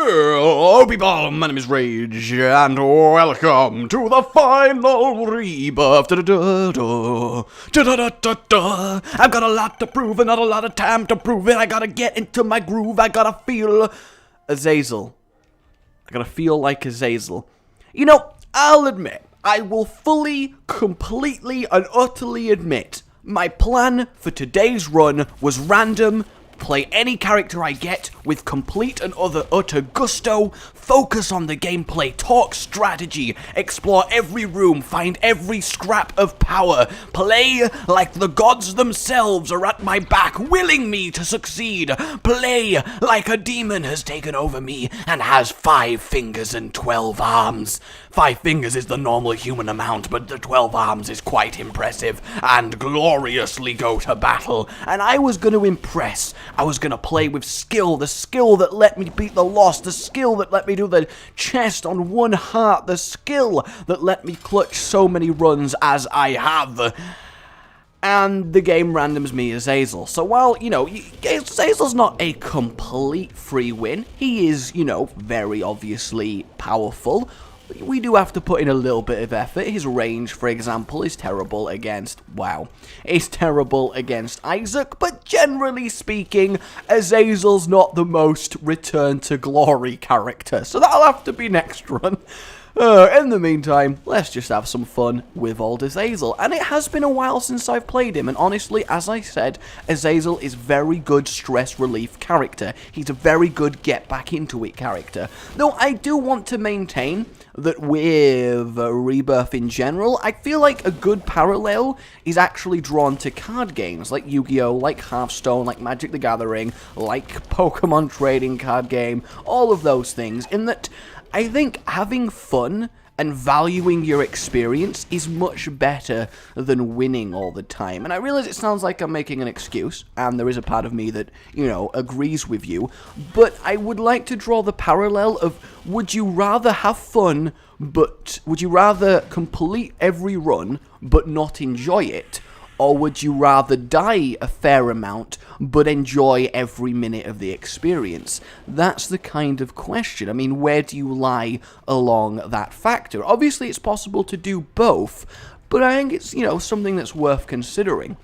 Hello people, my name is Rage, and welcome to the final Rebirth. I've got a lot to prove and not a lot of time to prove it. I gotta get into my groove, I gotta feel Azazel. I gotta feel like Azazel. You know, I'll admit, I will fully, completely, and utterly admit, my plan for today's run was random. Play any character I get with complete and utter gusto, focus on the gameplay, talk strategy, explore every room, find every scrap of power, play like the gods themselves are at my back, willing me to succeed, play like a demon has taken over me and has 5 fingers and 12 arms. 5 fingers is the normal human amount, but the 12 arms is quite impressive, and gloriously go to battle. And I was going to impress. I was going to play with skill, the skill that let me beat the Lost, the skill that let me do the chest on 1 heart, the skill that let me clutch so many runs as I have. And the game randoms me Azazel. So while, you know, Azazel's not a complete free win, he is, you know, very obviously powerful. We do have to put in a little bit of effort. His range, for example, is terrible against, is terrible against Isaac, but generally speaking, Azazel's not the most return to glory character, so that'll have to be next run. In the meantime, let's just have some fun with old Azazel. And it has been a while since I've played him, and honestly, as I said, Azazel is very good stress relief character. He's a very good get back into it character. Though I do want to maintain that with Rebirth in general, I feel like a good parallel is actually drawn to card games like Yu-Gi-Oh!, like Hearthstone, like Magic the Gathering, like Pokemon trading card game, all of those things, in that I think having fun and valuing your experience is much better than winning all the time. And I realize it sounds like I'm making an excuse, and there is a part of me that, you know, agrees with you, but I would like to draw the parallel of, would you rather have fun, but would you rather complete every run but not enjoy it? Or would you rather die a fair amount, but enjoy every minute of the experience? That's the kind of question. I mean, where do you lie along that factor? Obviously, it's possible to do both, but I think it's, you know, something that's worth considering.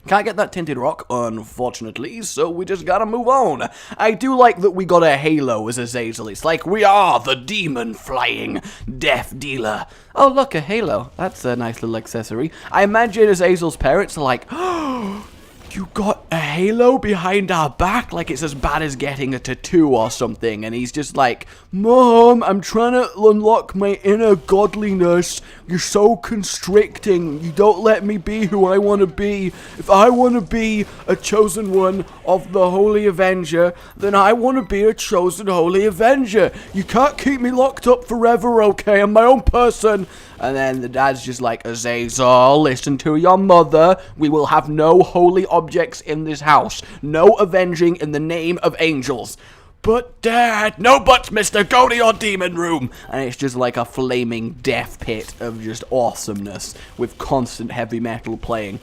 Can't get that tinted rock, unfortunately, so we just gotta move on. I do like that we got a halo as Azazel. It's like, we are the demon flying death dealer. Oh, look, a halo. That's a nice little accessory. I imagine Azazel's parents are like, oh, you got a halo behind our back? Like it's as bad as getting a tattoo or something. And he's just like, Mom, I'm trying to unlock my inner godliness. You're so constricting. You don't let me be who I want to be. If I want to be a chosen one of the Holy Avenger, then I want to be a chosen Holy Avenger. You can't keep me locked up forever, okay? I'm my own person. And then the dad's just like, Azazel, listen to your mother. We will have no holy objects in this house. No avenging in the name of angels. But Dad, no buts, mister, go to your demon room. And it's just like a flaming death pit of just awesomeness with constant heavy metal playing.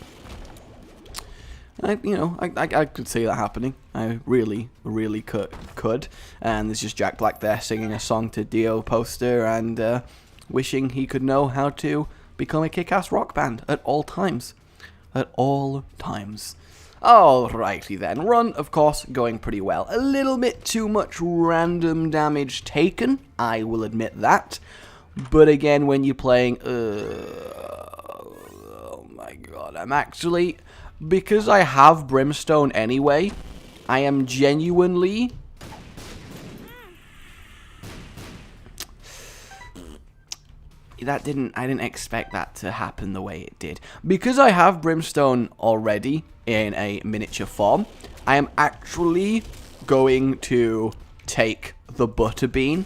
I could see that happening. I really could. And there's just Jack Black there singing a song to Dio poster and wishing he could know how to become a kick-ass rock band at all times. At all times. Alrighty then, run, of course, going pretty well. A little bit too much random damage taken, I will admit that. But again, when you're playing, oh my god, I'm actually, because I have Brimstone anyway, I am genuinely, I didn't expect that to happen the way it did. Because I have Brimstone already in a miniature form, I am actually going to take the Butterbean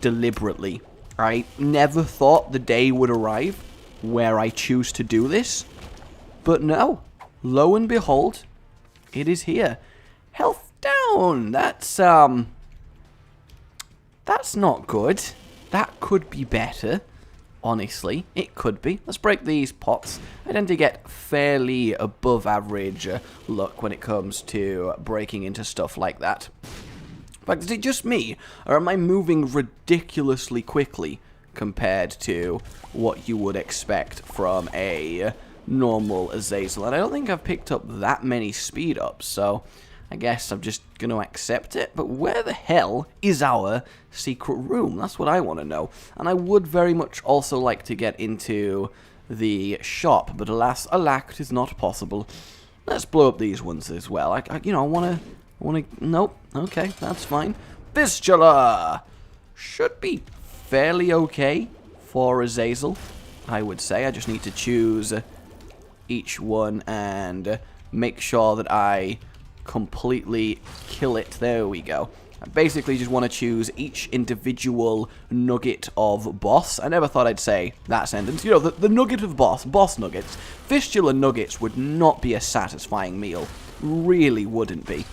deliberately. I never thought the day would arrive where I choose to do this, but no, lo and behold, it is here. Health down, that's not good. That could be better. Honestly, it could be. Let's break these pots. I tend to get fairly above average luck when it comes to breaking into stuff like that. In fact, is it just me, or am I moving ridiculously quickly compared to what you would expect from a normal Azazel? And I don't think I've picked up that many speed ups, so I guess I'm just going to accept it. But where the hell is our secret room? That's what I want to know. And I would very much also like to get into the shop, but alas, alack, it is not possible. Let's blow up these ones as well. I want to, nope, okay, that's fine. Fistula should be fairly okay for Azazel, I would say. I just need to choose each one and make sure that I completely kill it. There we go. I basically just want to choose each individual nugget of boss. I never thought I'd say that sentence. You know, the nugget of boss nuggets. Fistula nuggets would not be a satisfying meal. Really wouldn't be.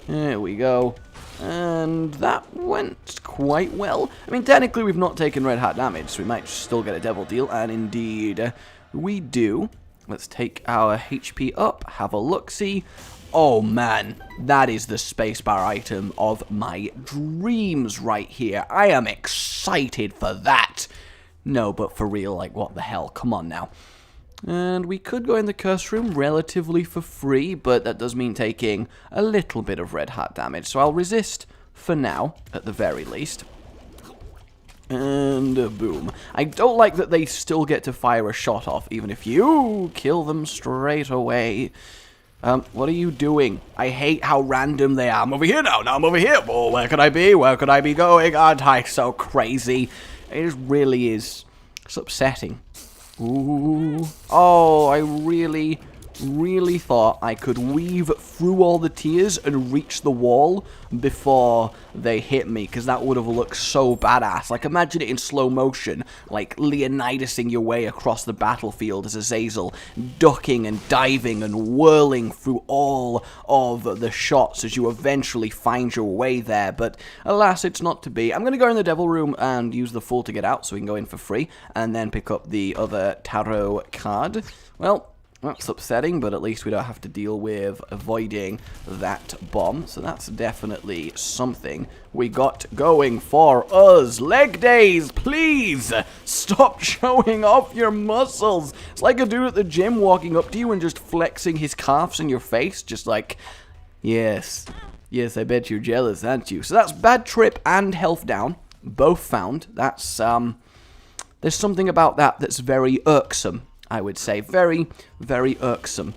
There we go. And that went quite well. I mean, technically we've not taken red hat damage, so we might still get a devil deal. And indeed, we do. Let's take our HP up, have a look-see. Oh man, that is the spacebar item of my dreams right here. I am excited for that. No, but for real, like, what the hell? Come on now. And we could go in the curse room relatively for free, but that does mean taking a little bit of red hat damage. So I'll resist for now, at the very least. And boom. I don't like that they still get to fire a shot off, even if you kill them straight away. What are you doing? I hate how random they are. I'm over here now. Now I'm over here. Oh, where could I be? Where could I be going? Aren't I so crazy? It just really is. It's upsetting. Ooh. Oh, I really thought I could weave through all the tiers and reach the wall before they hit me, because that would have looked so badass. Like, imagine it in slow motion, like Leonidasing your way across the battlefield as Azazel, ducking and diving and whirling through all of the shots as you eventually find your way there. But alas, it's not to be. I'm going to go in the devil room and use the full to get out so we can go in for free, and then pick up the other tarot card. Well, that's upsetting, but at least we don't have to deal with avoiding that bomb. So that's definitely something we got going for us. Leg days, please! Stop showing off your muscles! It's like a dude at the gym walking up to you and just flexing his calves in your face. Just like, yes, I bet you're jealous, aren't you? So that's bad trip and health down. Both found. That's, there's something about that that's very irksome, I would say. Very, very irksome.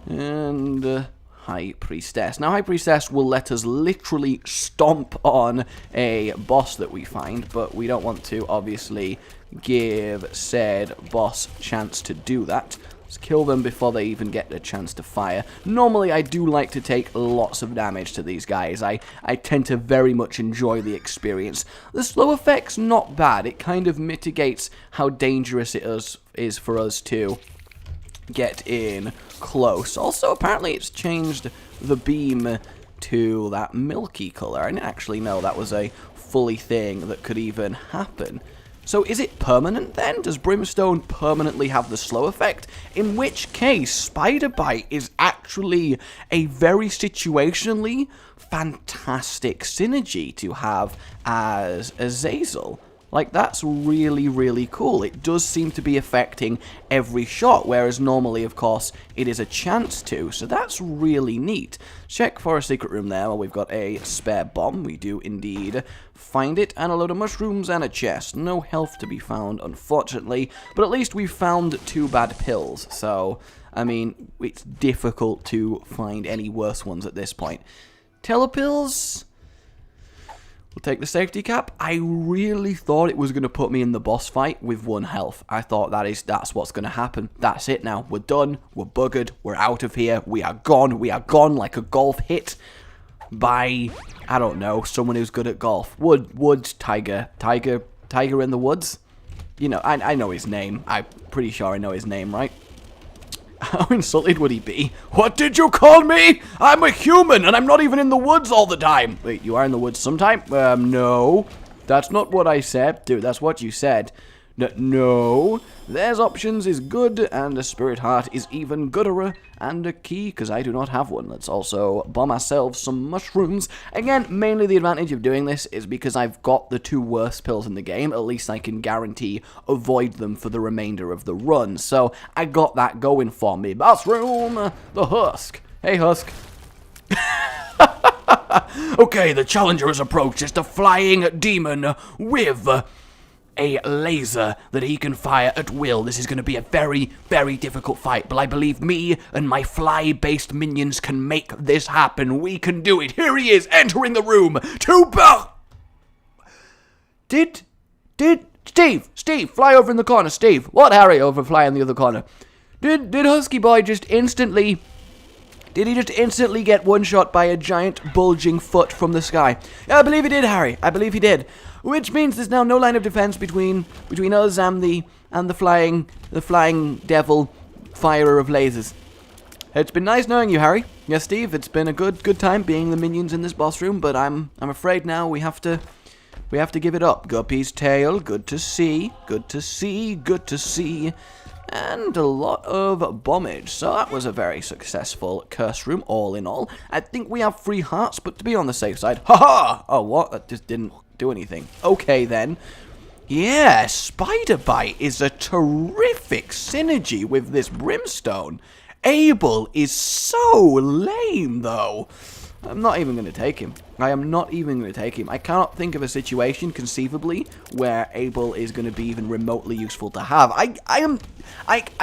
And High Priestess. Now, High Priestess will let us literally stomp on a boss that we find, but we don't want to, obviously, give said boss chance to do that. Let's kill them before they even get a chance to fire. Normally, I do like to take lots of damage to these guys. I tend to very much enjoy the experience. The slow effect's not bad. It kind of mitigates how dangerous it is for us to get in close. Also, apparently, it's changed the beam to that milky color. I didn't actually know that was a fully thing that could even happen. So is it permanent then? Does Brimstone permanently have the slow effect? In which case, Spider Bite is actually a very situationally fantastic synergy to have as Azazel. Like, that's really, really cool. It does seem to be affecting every shot, whereas normally, of course, it is a chance to. So that's really neat. Check for a secret room there. Well, we've got a spare bomb. We do indeed find it. And a load of mushrooms and a chest. No health to be found, unfortunately. But at least we've found 2 bad pills. So, I mean, it's difficult to find any worse ones at this point. Telepills? We'll take the safety cap. I really thought it was going to put me in the boss fight with 1 health. I thought that's what's going to happen. That's it now. We're done. We're buggered. We're out of here. We are gone. We are gone like a golf hit by, I don't know, someone who's good at golf. Tiger in the woods. You know, I know his name. I'm pretty sure I know his name, right? How insulted would he be? What did you call me? I'm a human, and I'm not even in the woods all the time. Wait, you are in the woods sometime? No. That's not what I said. Dude, that's what you said. No, there's options is good, and a spirit heart is even gooder, and a key, because I do not have one. Let's also bomb ourselves some mushrooms. Again, mainly the advantage of doing this is because I've got the 2 worst pills in the game. At least I can guarantee avoid them for the remainder of the run. So I got that going for me. Bathroom, the Husk. Hey, Husk. Okay, the challenger has approached. It's the flying demon with a laser that he can fire at will. This is going to be a very, very difficult fight, but I believe me and my fly-based minions can make this happen. We can do it. Here he is, entering the room. Did Steve, fly over in the corner, Steve. What, Harry, over fly in the other corner? Did Husky Boy just instantly... Did he just instantly get one-shot by a giant bulging foot from the sky? Yeah, I believe he did, Harry. I believe he did. Which means there's now no line of defense between us and the flying devil firer of lasers. It's been nice knowing you, Harry. Yes, Steve. It's been a good time being the minions in this boss room, but I'm afraid now we have to give it up. Guppy's tail. Good to see. Good to see. Good to see. And a lot of bombage. So that was a very successful curse room, all in all. I think we have 3 hearts, but to be on the safe side... Haha! Oh, what? That just didn't do anything. Okay, then. Yeah, Spider Bite is a terrific synergy with this Brimstone. Abel is so lame, though. I'm not even going to take him. I am not even going to take him. I cannot think of a situation, conceivably, where Abel is going to be even remotely useful to have. I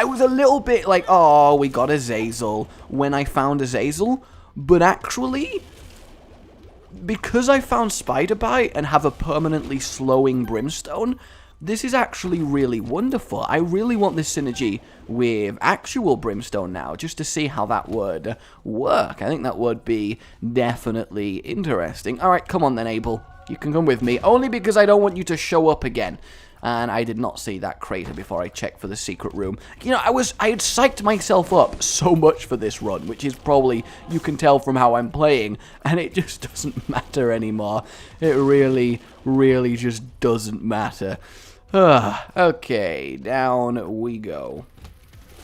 was a little bit like, oh, we got Azazel when I found Azazel, but actually, because I found Spider Bite and have a permanently slowing Brimstone, this is actually really wonderful. I really want this synergy with actual Brimstone now, just to see how that would work. I think that would be definitely interesting. Alright, come on then, Abel. You can come with me, only because I don't want you to show up again. And I did not see that crater before I checked for the secret room. You know, I had psyched myself up so much for this run, which is probably, you can tell from how I'm playing, and it just doesn't matter anymore. It really, really just doesn't matter. Okay, down we go.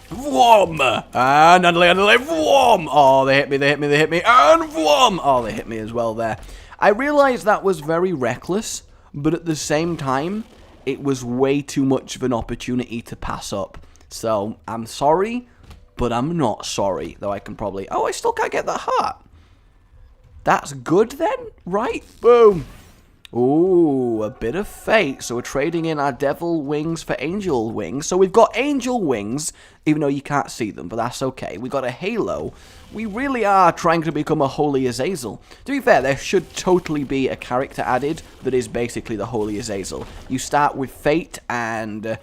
Vwom! And underlay, vwom! Oh, they hit me, and vwom! Oh, they hit me as well there. I realized that was very reckless, but at the same time, it was way too much of an opportunity to pass up. So, I'm sorry, but I'm not sorry. Though I can probably... Oh, I still can't get that heart. That's good then, right? Boom. Ooh, a bit of fate. So we're trading in our devil wings for angel wings. So we've got angel wings, even though you can't see them, but that's okay. We got a halo. We really are trying to become a Holy Azazel. To be fair, there should totally be a character added that is basically the Holy Azazel. You start with fate and...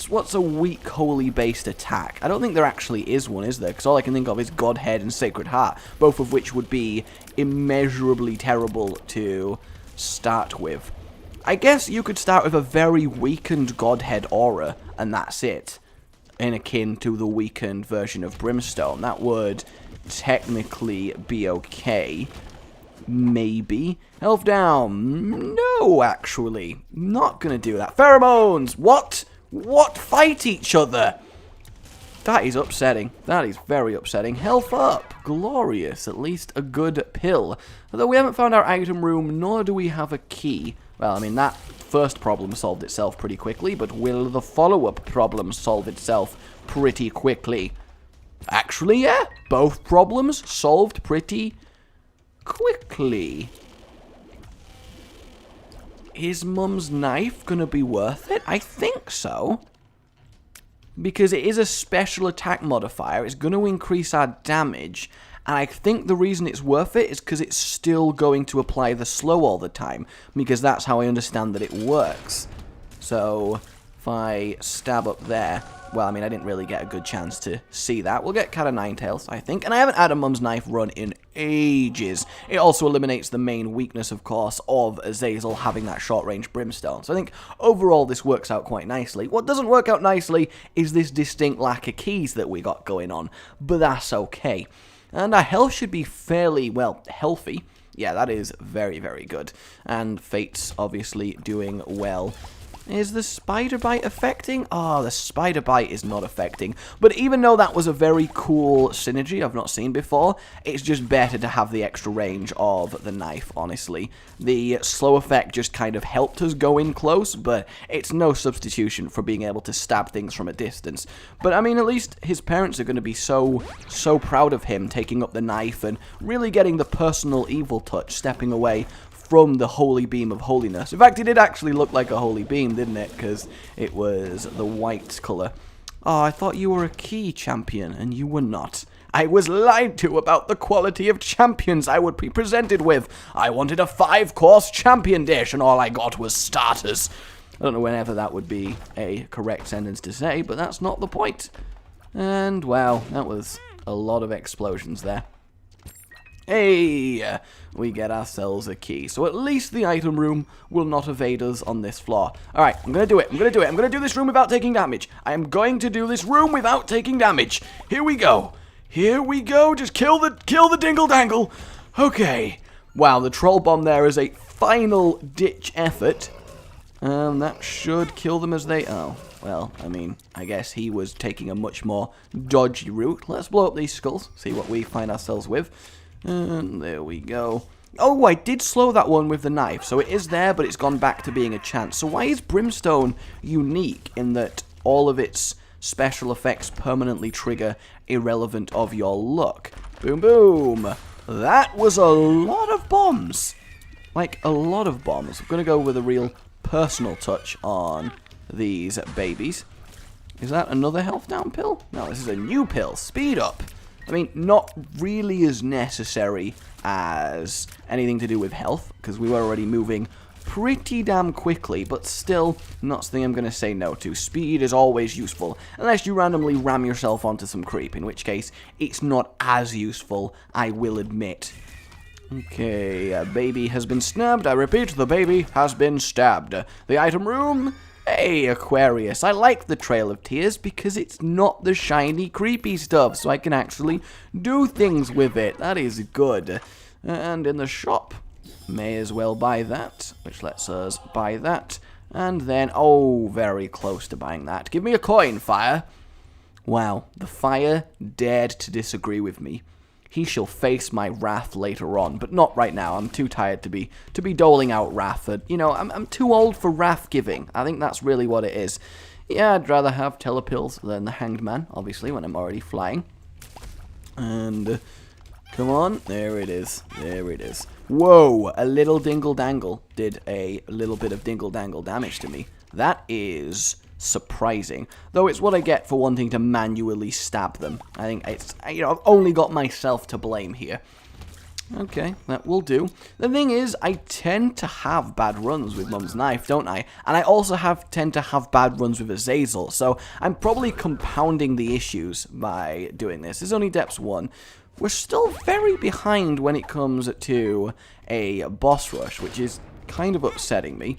What's a weak holy-based attack? I don't think there actually is one, is there? Because all I can think of is Godhead and Sacred Heart, both of which would be immeasurably terrible to start with. I guess you could start with a very weakened Godhead aura, and that's it. In akin to the weakened version of Brimstone. That would technically be okay. Maybe. Health down. No, actually. Not gonna do that. Pheromones! What? What? Fight each other! That is upsetting. That is very upsetting. Health up. Glorious. At least a good pill. Although we haven't found our item room, nor do we have a key. Well, I mean, that first problem solved itself pretty quickly, but will the follow-up problem solve itself pretty quickly? Actually, yeah. Both problems solved pretty quickly. Is Mum's knife gonna be worth it? I think so. Because it is a special attack modifier, it's going to increase our damage, and I think the reason it's worth it is because it's still going to apply the slow all the time, because that's how I understand that it works. So, if I stab up there, well, I mean, I didn't really get a good chance to see that. We'll get Cat of Ninetails, I think, and I haven't had a Mum's Knife run in ages. It also eliminates the main weakness, of course, of Azazel having that short-range Brimstone. So I think, overall, this works out quite nicely. What doesn't work out nicely is this distinct lack of keys that we got going on, but that's okay. And our health should be fairly, well, healthy. Yeah, that is very, very good. And Fate's obviously doing well Is the spider bite affecting? Oh, the spider bite is not affecting. But even though that was a very cool synergy I've not seen before, it's just better to have the extra range of the knife, honestly. The slow effect just kind of helped us go in close, but it's no substitution for being able to stab things from a distance. But I mean, at least his parents are going to be so proud of him taking up the knife and really getting the personal evil touch, stepping away from the holy beam of holiness. In fact, it did actually look like a holy beam, didn't it? Because it was the white colour. Oh, I thought you were a key champion, and you were not. I was lied to about the quality of champions I would be presented with. I wanted a 5-course champion dish, and all I got was starters. I don't know whenever that would be a correct sentence to say, but that's not the point. And, wow, that was a lot of explosions there. Hey, we get ourselves a key. So at least the item room will not evade us on this floor. Alright, I'm going to do it. I'm going to do this room without taking damage. I am going to do this room without taking damage. Here we go. Here we go. Just kill the dingle dangle. Okay. Wow, the troll bomb there is a final ditch effort. That should kill them as they... Oh, well, I mean, I guess he was taking a much more dodgy route. Let's blow up these skulls. See what we find ourselves with. And there we go. Oh, I did slow that one with the knife, so it is there, but it's gone back to being a chance. So why is Brimstone unique in that all of its special effects permanently trigger irrelevant of your luck? Boom, boom. That was a lot of bombs. Like, a lot of bombs. I'm going to go with a real personal touch on these babies. Is that another health down pill? No, this is a new pill. Speed up. I mean, not really as necessary as anything to do with health, because we were already moving pretty damn quickly, but still not something I'm going to say no to. Speed is always useful, unless you randomly ram yourself onto some creep, in which case it's not as useful, I will admit. Okay, a baby has been stabbed. I repeat, the baby has been stabbed. The item room... Hey, Aquarius, I like the Trail of Tears because it's not the shiny, creepy stuff, so I can actually do things with it. That is good. And in the shop, may as well buy that, which lets us buy that. And then, oh, very close to buying that. Give me a coin, Fire. Wow, the Fire dared to disagree with me. He shall face my wrath later on, but not right now. I'm too tired to be doling out wrath. You know, I'm too old for wrath giving. I think that's really what it is. Yeah, I'd rather have telepills than the Hanged Man, obviously, when I'm already flying. And come on, there it is. There it is. Whoa, a little dingle dangle did a little bit of dingle dangle damage to me. That is surprising, though it's what I get for wanting to manually stab them. I think it's, you know, I've only got myself to blame here. Okay, that will do. The thing is, I tend to have bad runs with Mum's Knife, don't I? And I also tend to have bad runs with Azazel, so I'm probably compounding the issues by doing this. It's only Depths 1. We're still very behind when it comes to a boss rush, which is kind of upsetting me.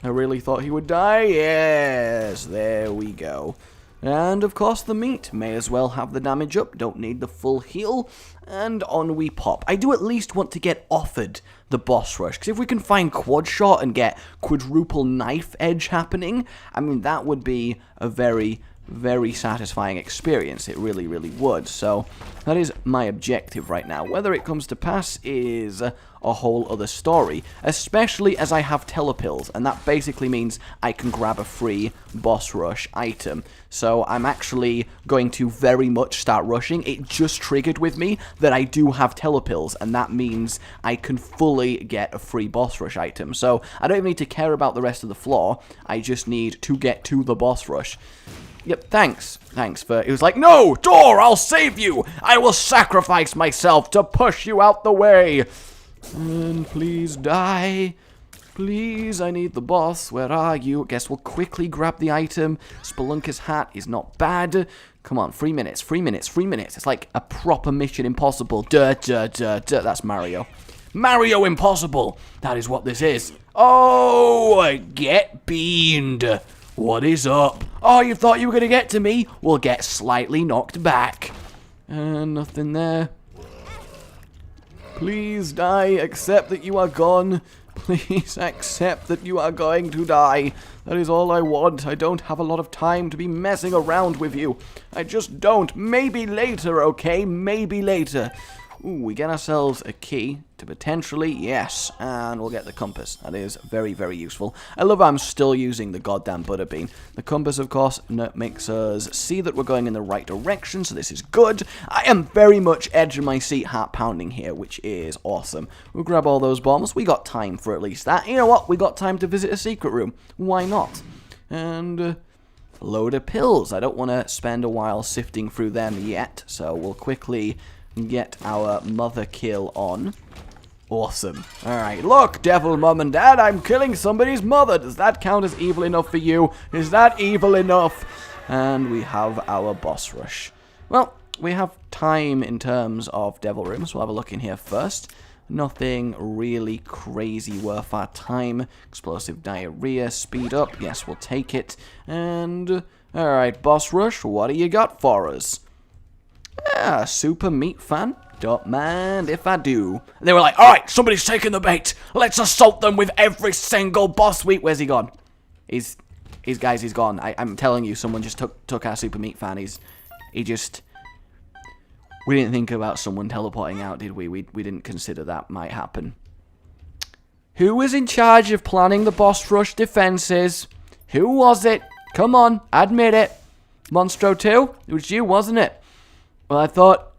I really thought he would die. Yes, there we go. And, of course, the meat. May as well have the damage up. Don't need the full heal. And on we pop. I do at least want to get offered the boss rush, because if we can find quad shot and get quadruple knife edge happening, I mean, that would be a very, very satisfying experience. It really, really would. So that is my objective right now. Whether it comes to pass is a whole other story, especially as I have telepills, and that basically means I can grab a free boss rush item. So I'm actually going to very much start rushing. It just triggered with me that I do have telepills, and that means I can fully get a free boss rush item. So I don't even need to care about the rest of the floor. I just need to get to the boss rush. Yep, thanks. Thanks for... He was like, no, door, I'll save you. I will sacrifice myself to push you out the way. And please die. Please, I need the boss. Where are you? Guess we'll quickly grab the item. Spelunker's hat is not bad. Come on, 3 minutes, 3 minutes, 3 minutes. It's like a proper Mission Impossible. Duh, duh, duh, duh. That's Mario. Mario Impossible. That is what this is. Oh, get beamed. What is up? Oh, you thought you were going to get to me? We'll get slightly knocked back. Nothing there. Please die, accept that you are gone. Please accept that you are going to die. That is all I want. I don't have a lot of time to be messing around with you. I just don't. Maybe later, okay? Maybe later. Ooh, we get ourselves a key to potentially, yes, and we'll get the compass. That is very, very useful. I love how I'm still using the goddamn butterbean. The compass, of course, makes us see that we're going in the right direction, so this is good. I am very much edge of my seat, heart pounding here, which is awesome. We'll grab all those bombs. We got time for at least that. You know what? We got time to visit a secret room. Why not? And a load of pills. I don't want to spend a while sifting through them yet, so we'll quickly get our mother kill on. Awesome. Alright, look, devil mom and dad, I'm killing somebody's mother. Does that count as evil enough for you? Is that evil enough? And we have our boss rush. Well, we have time in terms of devil rooms. We'll have a look in here first. Nothing really crazy worth our time. Explosive diarrhea, speed up. Yes, we'll take it. And, alright, boss rush, what do you got for us? Yeah, super meat fan. Don't mind if I do. They were like, alright, somebody's taking the bait. Let's assault them with every single boss week. Where's he gone? He's gone. I'm telling you, someone just took our super meat fan. We didn't think about someone teleporting out, did we? We didn't consider that might happen. Who was in charge of planning the boss rush defenses? Who was it? Come on, admit it. Monstro 2? It was you, wasn't it? Well, I thought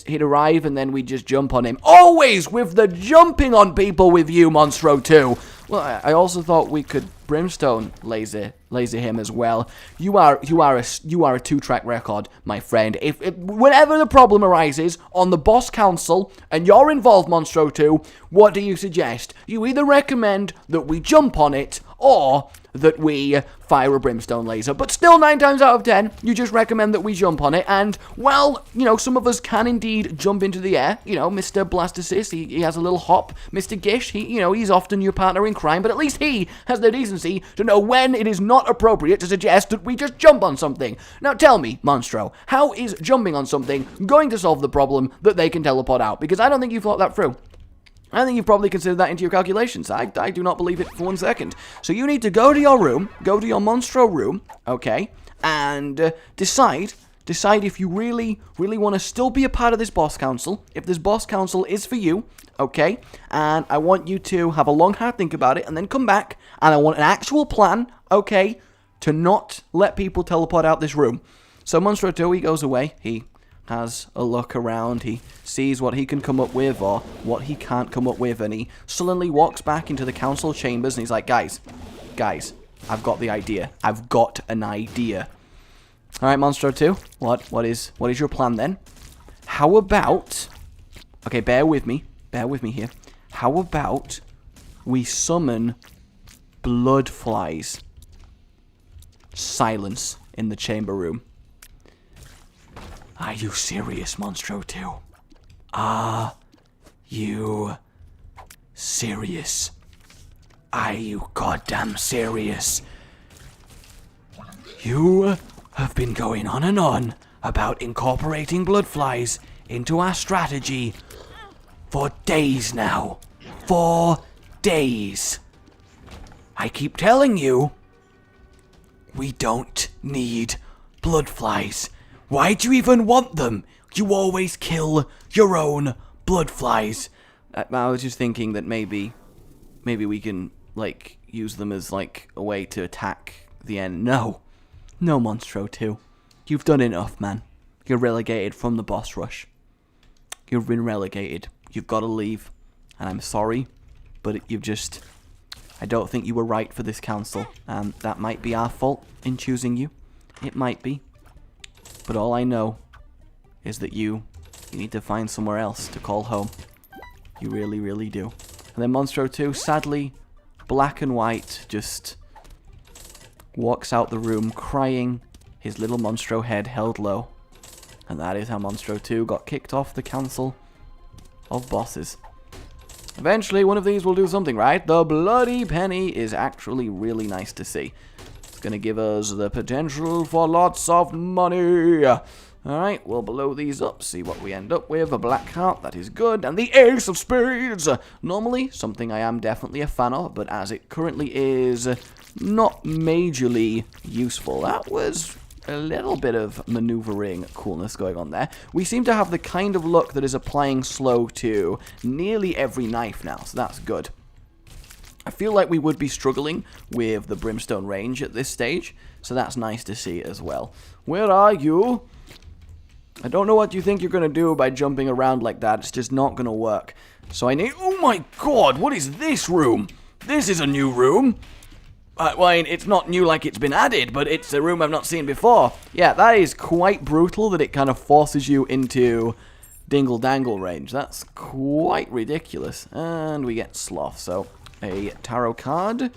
he'd arrive and then we'd just jump on him. Always with the jumping on people with you, Monstro 2. Well, I also thought we could brimstone laser him as well. You are a 2-track record, my friend. If whenever the problem arises on the boss council and you're involved, Monstro 2, what do you suggest? You either recommend that we jump on it or that we fire a brimstone laser. But still, 9 times out of 10, you just recommend that we jump on it. And, well, you know, some of us can indeed jump into the air. You know, Mr. Blastocyst, he has a little hop. Mr. Gish, he's often your partner in crime, but at least he has the decency to know when it is not appropriate to suggest that we just jump on something. Now, tell me, Monstro, how is jumping on something going to solve the problem that they can teleport out? Because I don't think you've thought that through. I think you've probably considered that into your calculations. I do not believe it for 1 second. So you need to go to your room, go to your Monstro room, okay, and decide if you really want to still be a part of this boss council, if this boss council is for you, okay, and I want you to have a long hard think about it and then come back, and I want an actual plan, okay, to not let people teleport out this room. So Monstro 2, he goes away, he has a look around, he sees what he can come up with or what he can't come up with, and he sullenly walks back into the council chambers and he's like, guys, I've got the idea. I've got an idea. Alright, Monstro 2, what is your plan then? How about, okay, bear with me here. How about we summon blood flies? Silence in the chamber room. Are you serious, Monstro 2? Are you serious? Are you goddamn serious? You have been going on and on about incorporating blood flies into our strategy for days now. 4 days. I keep telling you, we don't need blood flies. Why do you even want them? You always kill your own blood flies. I was just thinking that maybe we can, like, use them as, like, a way to attack the end. No, Monstro 2. You've done enough, man. You're relegated from the boss rush. You've been relegated. You've got to leave. And I'm sorry, but I don't think you were right for this council. And that might be our fault in choosing you. It might be. But all I know is that you need to find somewhere else to call home. You really, really do. And then Monstro 2, sadly, black and white, just walks out the room crying, his little Monstro head held low. And that is how Monstro 2 got kicked off the council of bosses. Eventually, one of these will do something, right? The bloody penny is actually really nice to see. It's going to give us the potential for lots of money. Alright, we'll blow these up, see what we end up with. A black heart, that is good. And the ace of spades! Normally, something I am definitely a fan of, but as it currently is, not majorly useful. That was a little bit of maneuvering coolness going on there. We seem to have the kind of luck that is applying slow to nearly every knife now, so that's good. I feel like we would be struggling with the brimstone range at this stage, so that's nice to see as well. Where are you? I don't know what you think you're going to do by jumping around like that. It's just not going to work. So I need... Oh my god, what is this room? This is a new room. Well, it's not new like it's been added, but it's a room I've not seen before. Yeah, that is quite brutal that it kind of forces you into dingle-dangle range. That's quite ridiculous. And we get sloth, so... A tarot card,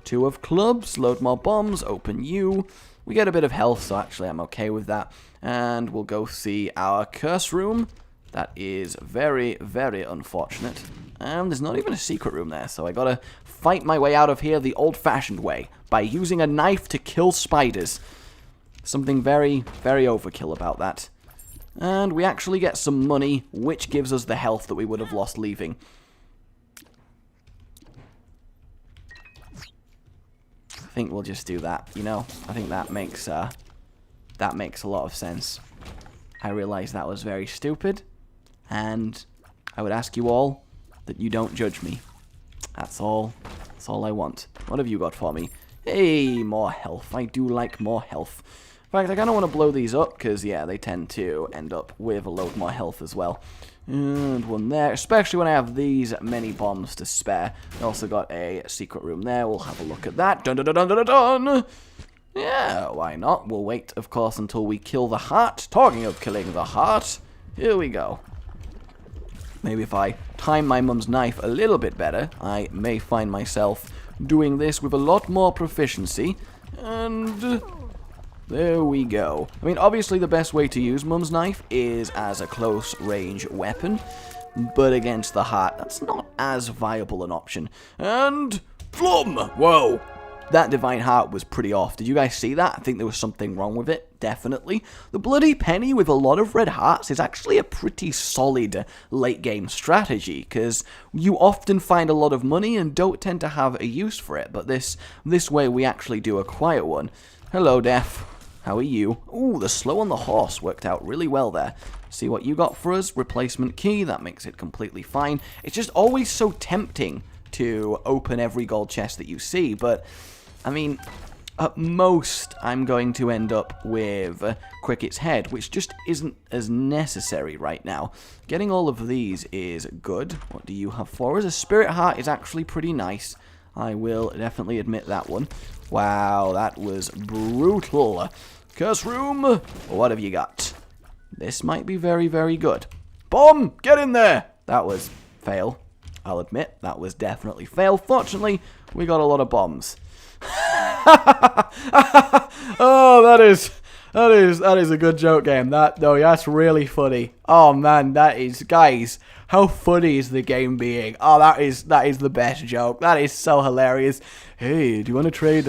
2 of clubs, load more bombs, open you. We get a bit of health, so actually I'm okay with that. And we'll go see our curse room. That is very, very unfortunate. And there's not even a secret room there, so I gotta fight my way out of here the old-fashioned way, by using a knife to kill spiders. Something very, very overkill about that. And we actually get some money, which gives us the health that we would have lost leaving. I think we'll just do that, you know. I think that makes a lot of sense. I realize that was very stupid, and I would ask you all that you don't judge me. That's all I want. What have you got for me? Hey, more health. I do like more health. In fact, I kind of want to blow these up, because, yeah, they tend to end up with a load more health as well. And one there, especially when I have these many bombs to spare. I also got a secret room there. We'll have a look at that. Dun dun dun dun dun dun! Yeah, why not? We'll wait, of course, until we kill the heart. Talking of killing the heart, here we go. Maybe if I time my mum's knife a little bit better, I may find myself doing this with a lot more proficiency. And... there we go. I mean, obviously the best way to use Mum's knife is as a close-range weapon, but against the heart, that's not as viable an option. And... flum! Whoa! That divine heart was pretty off. Did you guys see that? I think there was something wrong with it, definitely. The bloody penny with a lot of red hearts is actually a pretty solid late-game strategy, because you often find a lot of money and don't tend to have a use for it, but this way we actually do acquire one. Hello, Death. How are you? Ooh, the slow on the horse worked out really well there. See what you got for us? Replacement key. That makes it completely fine. It's just always so tempting to open every gold chest that you see, but, I mean, at most, I'm going to end up with Cricket's head, which just isn't as necessary right now. Getting all of these is good. What do you have for us? A spirit heart is actually pretty nice. I will definitely admit that one. Wow, that was brutal. Curse room, what have you got? This might be very, very good. Bomb, get in there! That was fail. I'll admit, that was definitely fail. Fortunately, we got a lot of bombs. Oh, that is a good joke game. That's really funny. Oh man, that is, guys, how funny is the game being? Oh, that is the best joke. That is so hilarious. Hey, do you want to trade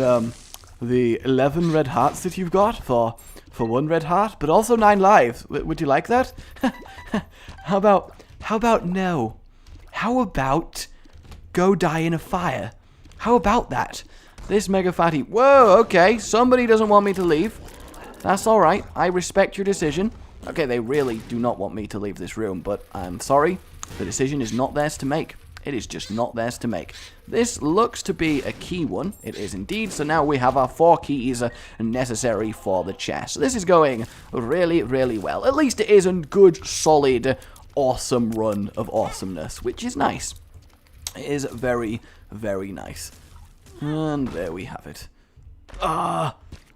the 11 red hearts that you've got for 1 red heart, but also 9 lives? Would you like that? How about no? How about go die in a fire? How about that? This mega fatty. Whoa, okay. Somebody doesn't want me to leave. That's alright. I respect your decision. Okay, they really do not want me to leave this room, but I'm sorry. The decision is not theirs to make. It is just not theirs to make. This looks to be a key one. It is indeed. So now we have our 4 keys necessary for the chest. So this is going really, really well. At least it is a good, solid, awesome run of awesomeness, which is nice. It is very, very nice. And there we have it.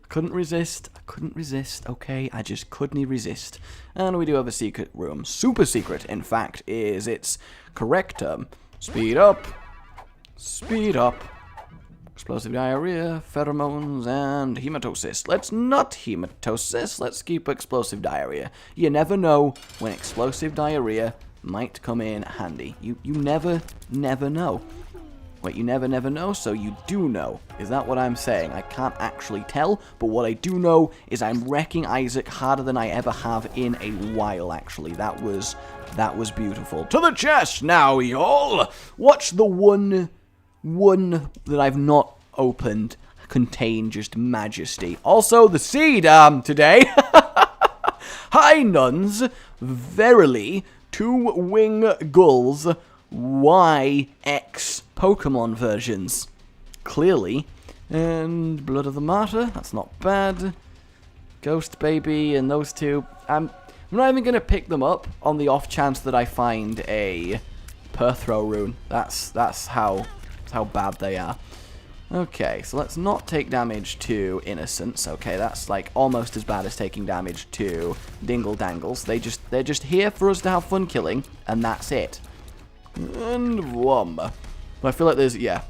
Couldn't resist. I couldn't resist. Okay, I just couldn't resist. And we do have a secret room. Super secret, in fact, is its correct term. Speed up. Speed up. Explosive diarrhea, pheromones, and hematosis. Let's not hematosis. Let's keep explosive diarrhea. You never know when explosive diarrhea might come in handy. You never know. Wait, you never know, so you do know. Is that what I'm saying? I can't actually tell, but what I do know is I'm wrecking Isaac harder than I ever have in a while, actually. That was beautiful. To the chest now, y'all! Watch the one that I've not opened contain just majesty. Also, the seed, today. Hi, nuns. Verily, 2 wing gulls, YX Pokemon versions. Clearly. And Blood of the Martyr, that's not bad. Ghost Baby and those 2. I'm not even going to pick them up on the off chance that I find a Perthrow rune. That's how bad they are. Okay, so let's not take damage to Innocence. Okay, that's like almost as bad as taking damage to Dingle Dangles. They're just here for us to have fun killing, and that's it. And Womba. I feel like there's, yeah.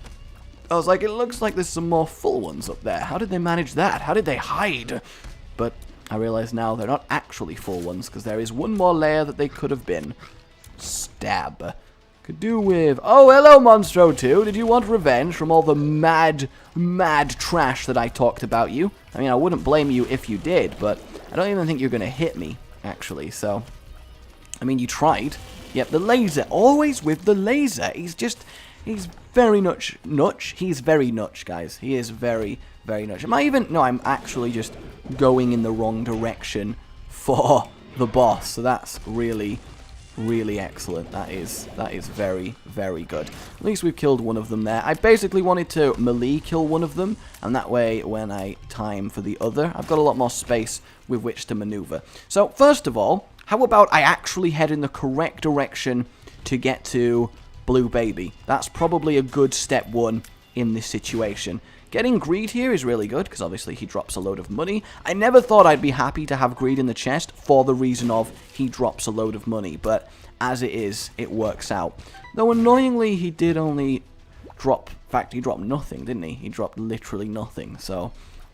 I was like, it looks like there's some more full ones up there. How did they manage that? How did they hide? But I realize now they're not actually full ones, because there is one more layer that they could have been. Stab. Could do with... Oh, hello, Monstro 2. Did you want revenge from all the mad trash that I talked about you? I mean, I wouldn't blame you if you did, but I don't even think you're going to hit me, actually, so... I mean, you tried. Yep, the laser. Always with the laser. He's very nutch. He's very nutch, guys. He is very nutch. Am I even... No, I'm actually just going in the wrong direction for the boss, so that's really excellent. That is very good. At least we've killed one of them there. I basically wanted to melee kill one of them, and that way when I time for the other, I've got a lot more space with which to maneuver. So first of all, how about I actually head in the correct direction to get to Blue Baby? That's probably a good step 1 in this situation. Getting Greed here is really good, because obviously he drops a load of money. I never thought I'd be happy to have Greed in the chest for the reason of he drops a load of money, but as it is, it works out. Though annoyingly, he did only drop... In fact, he dropped nothing, didn't he? He dropped literally nothing, so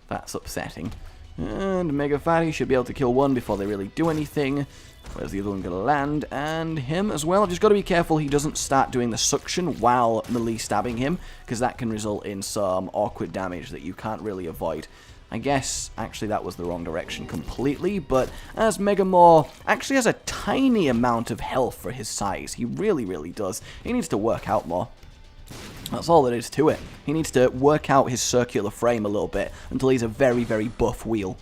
that's upsetting. And Mega Fatty should be able to kill one before they really do anything. Where's the other one going to land? And him as well. I've just got to be careful he doesn't start doing the suction while melee stabbing him, because that can result in some awkward damage that you can't really avoid. I guess, actually, that was the wrong direction completely, but as Megamore actually has a tiny amount of health for his size. He really does. He needs to work out more. That's all there is to it. He needs to work out his circular frame a little bit until he's a very buff wheel.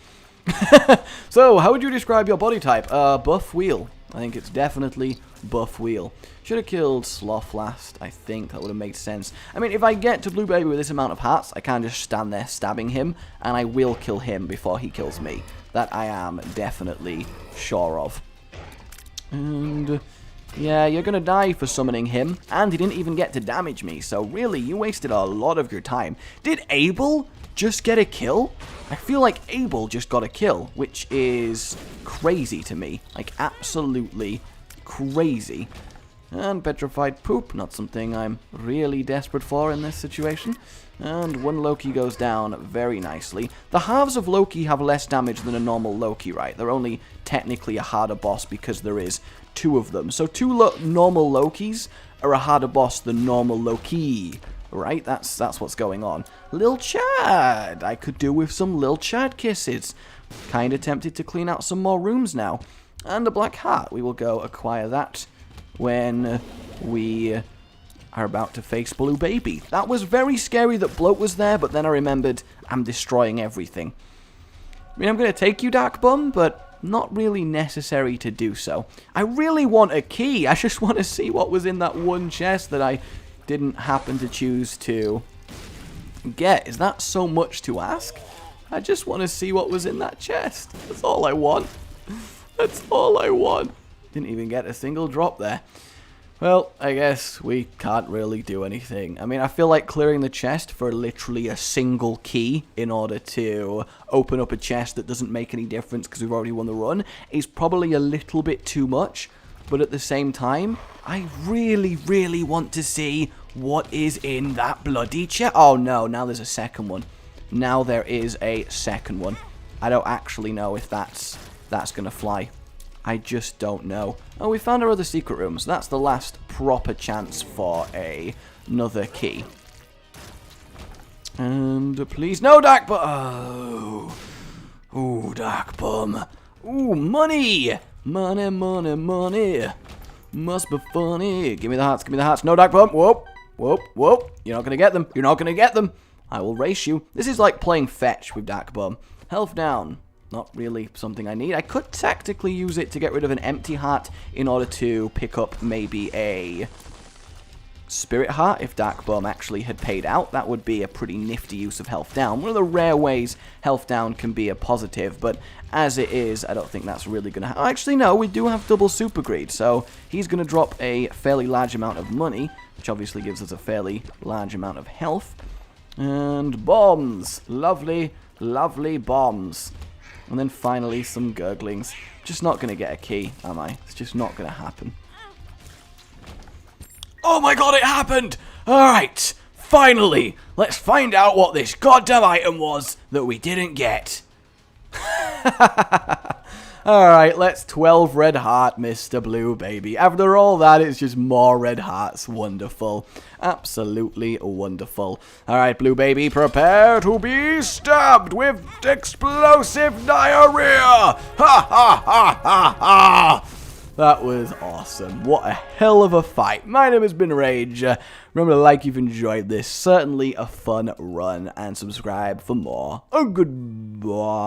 So, how would you describe your body type? Buff wheel. I think it's definitely buff wheel. Should have killed Sloth last. I think that would have made sense. I mean, if I get to Blue Baby with this amount of hearts, I can't just stand there stabbing him, and I will kill him before he kills me. That I am definitely sure of. And... yeah, you're gonna die for summoning him, and he didn't even get to damage me, so really, you wasted a lot of your time. Did Abel just get a kill? I feel like Abel just got a kill, which is crazy to me. Like, absolutely crazy. And Petrified Poop, not something I'm really desperate for in this situation. And one Loki goes down very nicely. The halves of Loki have less damage than a normal Loki, right? They're only technically a harder boss because there is 2 of them. So 2 normal Lokis are a harder boss than normal Loki, right? That's what's going on. Lil Chad! I could do with some Lil Chad kisses. Kinda tempted to clean out some more rooms now. And a Black Heart. We will go acquire that when we are about to face Blue Baby. That was very scary that Bloat was there, but then I remembered I'm destroying everything. I mean, I'm going to take you, Dark Bum, but not really necessary to do so. I really want a key. I just want to see what was in that one chest that I didn't happen to choose to get. Is that so much to ask? I just want to see what was in that chest. That's all I want. That's all I want. Didn't even get a single drop there. Well, I guess we can't really do anything. I mean, I feel like clearing the chest for literally a single key in order to open up a chest that doesn't make any difference because we've already won the run is probably a little bit too much. But at the same time, I really want to see what is in that bloody chest. Oh no, now there's a second one. Now there is a second one. I don't actually know if that's gonna fly. I just don't know. Oh, we found our other secret room, so that's the last proper chance for another key. And please, no Dark Bum. Oh. Ooh, Dark Bum. Ooh, money. Money, money, money. Must be funny. Give me the hearts, give me the hearts. No Dark Bum. Whoop, whoop, whoop. You're not going to get them. You're not going to get them. I will race you. This is like playing fetch with Dark Bum. Health down. Not really something I need. I could tactically use it to get rid of an empty heart in order to pick up maybe a Spirit Heart. If Dark Bum actually had paid out, that would be a pretty nifty use of health down. One of the rare ways health down can be a positive, but as it is, I don't think that's really going to actually, no, we do have double Super Greed, so he's going to drop a fairly large amount of money, which obviously gives us a fairly large amount of health. And bombs. Lovely, lovely bombs. And then finally some gurglings. Just not going to get a key, am I? It's just not going to happen. Oh my god, it happened! Alright, finally, let's find out what this goddamn item was that we didn't get. Alright, let's 12 red heart, Mr. Blue Baby. After all that, it's just more red hearts. Wonderful. Absolutely wonderful. Alright, Blue Baby, prepare to be stabbed with explosive diarrhea! Ha ha ha ha ha! That was awesome. What a hell of a fight. My name has been Rage. Remember to like if you've enjoyed this. Certainly a fun run. And subscribe for more. Goodbye.